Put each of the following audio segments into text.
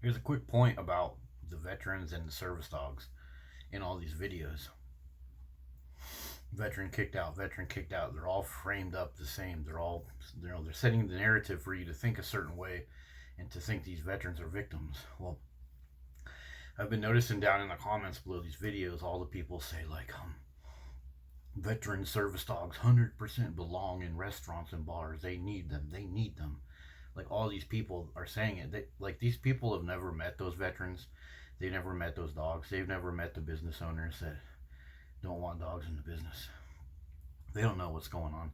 Here's a quick point about the veterans and the service dogs in all these videos. Veteran kicked out, veteran kicked out. They're all framed up the same. They're all, they're setting the narrative for you to think a certain way and to think these veterans are victims. Well, I've been noticing down in the comments below these videos, all the people say, like, veteran service dogs 100% belong in restaurants and bars. They need them. They need them. Like, all these people are saying it. Like, these people have never met those veterans. They never met those dogs. They've never met the business owners that don't want dogs in the business. They don't know what's going on.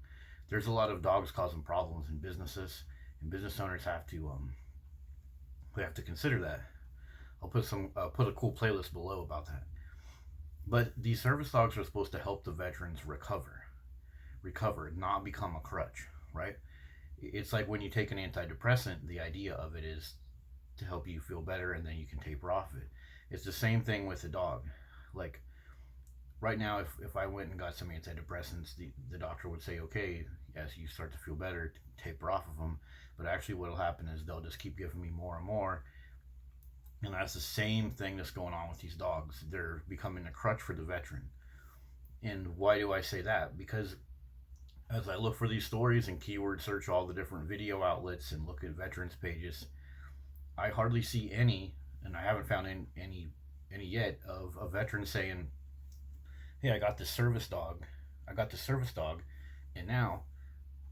There's a lot of dogs causing problems in businesses, and business owners have to we have to consider that. I'll put a cool playlist below about that. But these service dogs are supposed to help the veterans recover, not become a crutch, right? It's like when you take an antidepressant, the idea of it is to help you feel better and then you can taper off it. It's the same thing with a dog. Like, right now, if I went and got some antidepressants, the doctor would say, okay, as you start to feel better, taper off of them. But actually, what will happen is they'll just keep giving me more and more. And that's the same thing that's going on with these dogs. They're becoming a crutch for the veteran. And why do I say that? Because as I look for these stories and keyword search all the different video outlets and look at veterans pages, I hardly see any, and I haven't found any yet, of a veteran saying, hey, I got this service dog, and now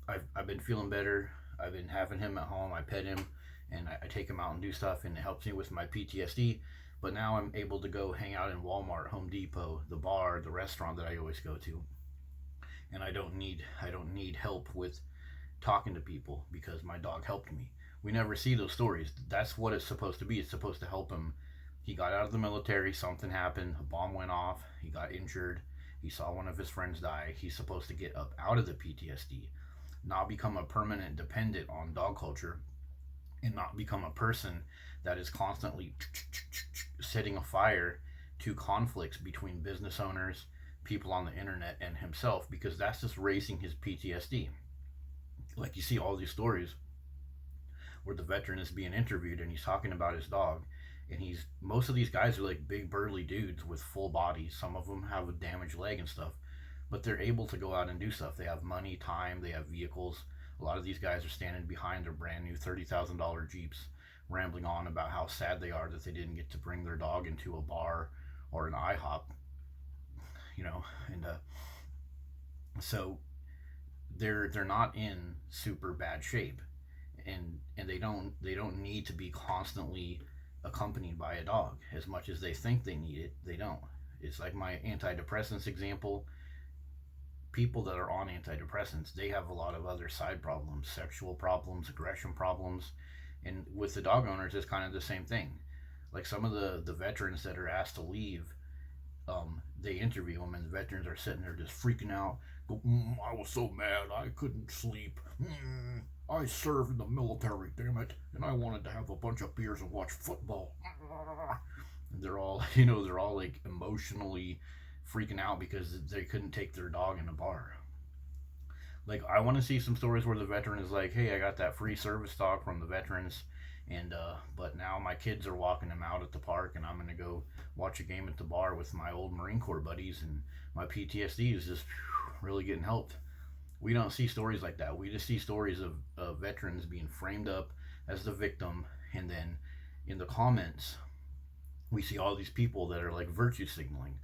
I've been feeling better. I've been having him at home. I pet him, and I take him out and do stuff, and it helps me with my PTSD. But now I'm able to go hang out in Walmart, Home Depot, the bar, the restaurant that I always go to, and I don't need help with talking to people because my dog helped me. We never see those stories. That's what it's supposed to be. It's supposed to help him. He got out of the military, something happened, a bomb went off, he got injured, he saw one of his friends die. He's supposed to get up out of the PTSD, not become a permanent dependent on dog culture, and not become a person that is constantly setting a fire to conflicts between business owners, people on the internet, and himself, because that's just raising his PTSD. Like, you see all these stories where the veteran is being interviewed and he's talking about his dog, and he's most of these guys are like big burly dudes with full bodies. Some of them have a damaged leg and stuff, but they're able to go out and do stuff. They have money, time, they have vehicles. A lot of these guys are standing behind their brand new $30,000 Jeeps, rambling on about how sad they are that they didn't get to bring their dog into a bar or an IHOP, and so they're not in super bad shape, and they don't need to be constantly accompanied by a dog as much as they think they need it. They don't. It's like my antidepressants example. People that are on antidepressants, they have a lot of other side problems, sexual problems, aggression problems, and with the dog owners, it's kind of the same thing. Like, some of the veterans that are asked to leave, they interview them, and the veterans are sitting there just freaking out. Go, I was so mad I couldn't sleep. I served in the military, damn it, and I wanted to have a bunch of beers and watch football. And they're all, they're all like emotionally freaking out because they couldn't take their dog in a bar. Like, I want to see some stories where the veteran is like, hey, I got that free service dog from the veterans, and but now my kids are walking them out at the park, and I'm gonna go watch a game at the bar with my old Marine Corps buddies, and my PTSD is just really getting helped. We don't see stories like that. We just see stories of veterans being framed up as the victim, and then in the comments, we see all these people that are like virtue signaling.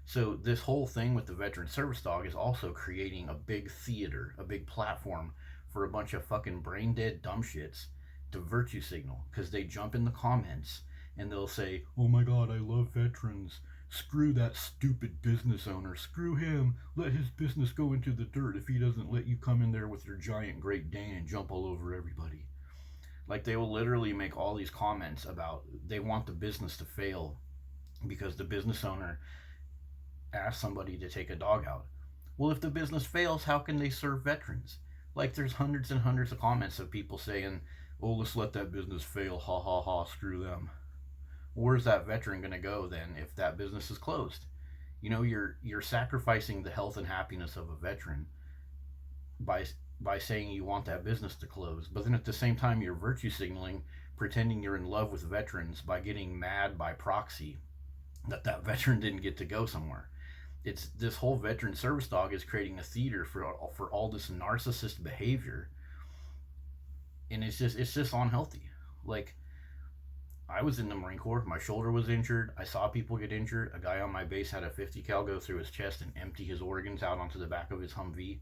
So this whole thing with the veteran service dog is also creating a big theater, a big platform for a bunch of fucking brain dead dumb shits to virtue signal, because they jump in the comments and they'll say, "Oh my god, I love veterans. Screw that stupid business owner. Screw him. Let his business go into the dirt if he doesn't let you come in there with your giant Great Dane and jump all over everybody." Like, they will literally make all these comments about they want the business to fail because the business owner asked somebody to take a dog out. Well, if the business fails, how can they serve veterans? Like, there's hundreds and hundreds of comments of people saying, "Oh, let's let that business fail. Ha ha ha, screw them." Where's that veteran going to go then if that business is closed? You're sacrificing the health and happiness of a veteran by by saying you want that business to close, but then at the same time you're virtue signaling, pretending you're in love with veterans by getting mad by proxy that veteran didn't get to go somewhere. It's this whole veteran service dog is creating a theater for all this narcissist behavior, and it's just unhealthy. Like, I was in the Marine Corps. My shoulder was injured. I saw people get injured. A guy on my base had a 50 cal go through his chest and empty his organs out onto the back of his Humvee.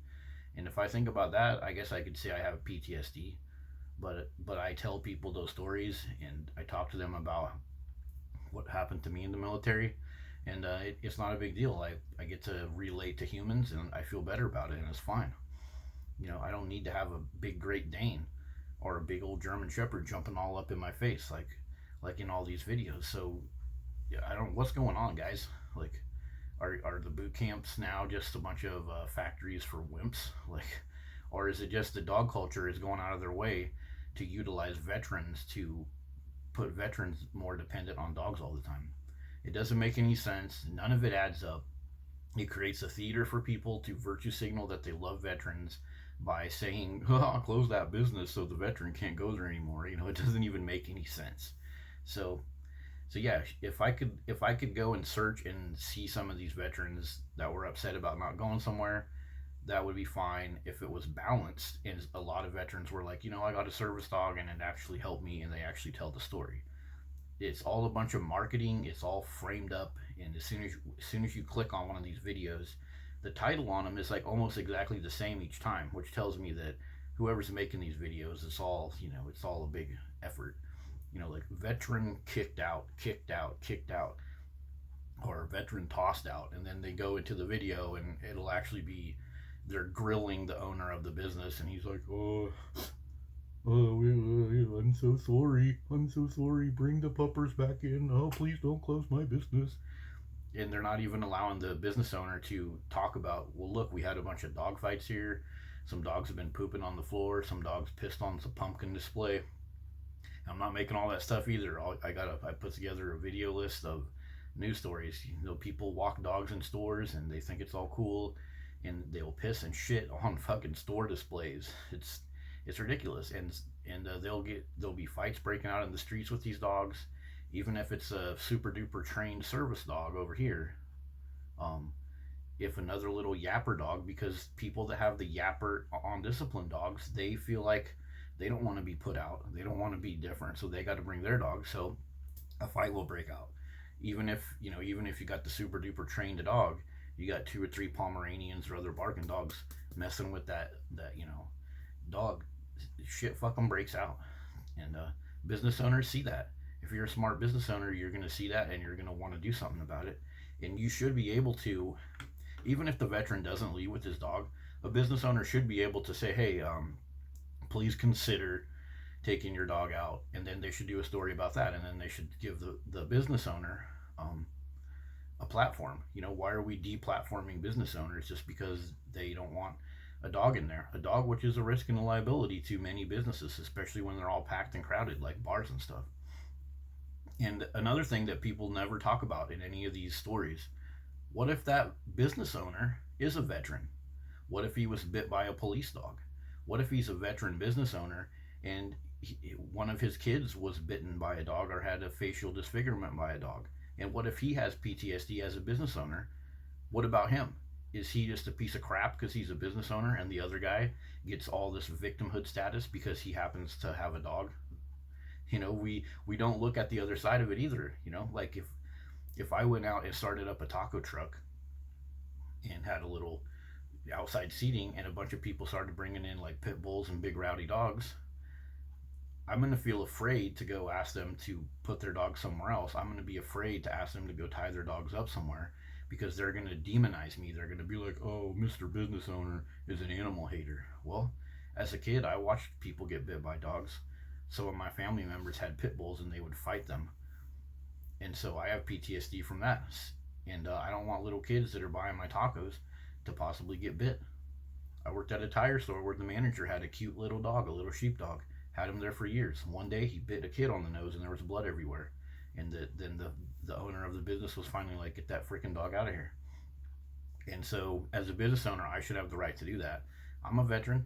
And if I think about that, I guess I could say I have PTSD. But I tell people those stories, and I talk to them about what happened to me in the military, and it's not a big deal. I get to relate to humans, and I feel better about it, and it's fine. I don't need to have a big Great Dane or a big old German Shepherd jumping all up in my face like in all these videos. So yeah, I don't. What's going on, guys? Like, are the boot camps now just a bunch of factories for wimps? Like, or is it just the dog culture is going out of their way to utilize veterans to put veterans more dependent on dogs all the time? It doesn't make any sense. None of it adds up. It creates a theater for people to virtue signal that they love veterans by saying, oh, I'll close that business so the veteran can't go there anymore. It doesn't even make any sense. So yeah, if I could go and search and see some of these veterans that were upset about not going somewhere, that would be fine if it was balanced. And a lot of veterans were like, I got a service dog and it actually helped me, and they actually tell the story. It's all a bunch of marketing. It's all framed up, and as soon as you click on one of these videos, the title on them is like almost exactly the same each time, which tells me that whoever's making these videos, it's all a big effort. Like veteran kicked out, or veteran tossed out, and then they go into the video and it'll actually be they're grilling the owner of the business, and he's like, I'm so sorry, bring the puppers back in, oh, please don't close my business. And they're not even allowing the business owner to talk about, well, look, we had a bunch of dog fights here, some dogs have been pooping on the floor, some dogs pissed on the pumpkin display. I'm not making all that stuff either. I put together a video list of news stories. People walk dogs in stores and they think it's all cool, and they'll piss and shit on fucking store displays. It's ridiculous, and there'll be fights breaking out in the streets with these dogs, even if it's a super duper trained service dog over here. If another little yapper dog, because people that have the yapper on disciplined dogs, they feel like they don't want to be put out, they don't want to be different, so they got to bring their dog. So a fight will break out, even if you got the super duper trained dog, you got 2 or 3 Pomeranians or other barking dogs messing with that dog, shit fucking breaks out. And business owners see that. If you're a smart business owner, you're going to see that, and you're going to want to do something about it. And you should be able to, even if the veteran doesn't leave with his dog, a business owner should be able to say, hey, please consider taking your dog out, and then they should do a story about that, and then they should give the business owner a platform. Why are we deplatforming business owners just because they don't want a dog in there? A dog which is a risk and a liability to many businesses, especially when they're all packed and crowded like bars and stuff. And another thing that people never talk about in any of these stories, what if that business owner is a veteran? What if he was bit by a police dog? What if he's a veteran business owner and one of his kids was bitten by a dog or had a facial disfigurement by a dog? And what if he has PTSD as a business owner? What about him? Is he just a piece of crap because he's a business owner, and the other guy gets all this victimhood status because he happens to have a dog? We don't look at the other side of it either. Like if I went out and started up a taco truck and had a little outside seating, and a bunch of people started bringing in like pit bulls and big rowdy dogs, I'm going to feel afraid to go ask them to put their dog somewhere else. I'm going to be afraid to ask them to go tie their dogs up somewhere, because they're going to demonize me. They're going to be like, oh, Mr. Business Owner is an animal hater. Well, as a kid, I watched people get bit by dogs. Some of my family members had pit bulls and they would fight them, and so I have PTSD from that. And I don't want little kids that are buying my tacos to possibly get bit. I worked at a tire store where the manager had a cute little dog, a little sheepdog. Had him there for years. One day he bit a kid on the nose and there was blood everywhere. And then the owner of the business was finally like, get that freaking dog out of here. And so as a business owner, I should have the right to do that. I'm a veteran.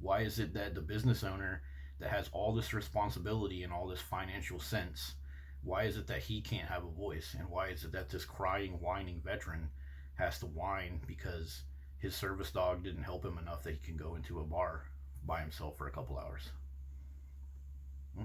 Why is it that the business owner that has all this responsibility and all this financial sense, why is it that he can't have a voice? And why is it that this crying, whining veteran has to whine because his service dog didn't help him enough that he can go into a bar by himself for a couple hours? Hmm?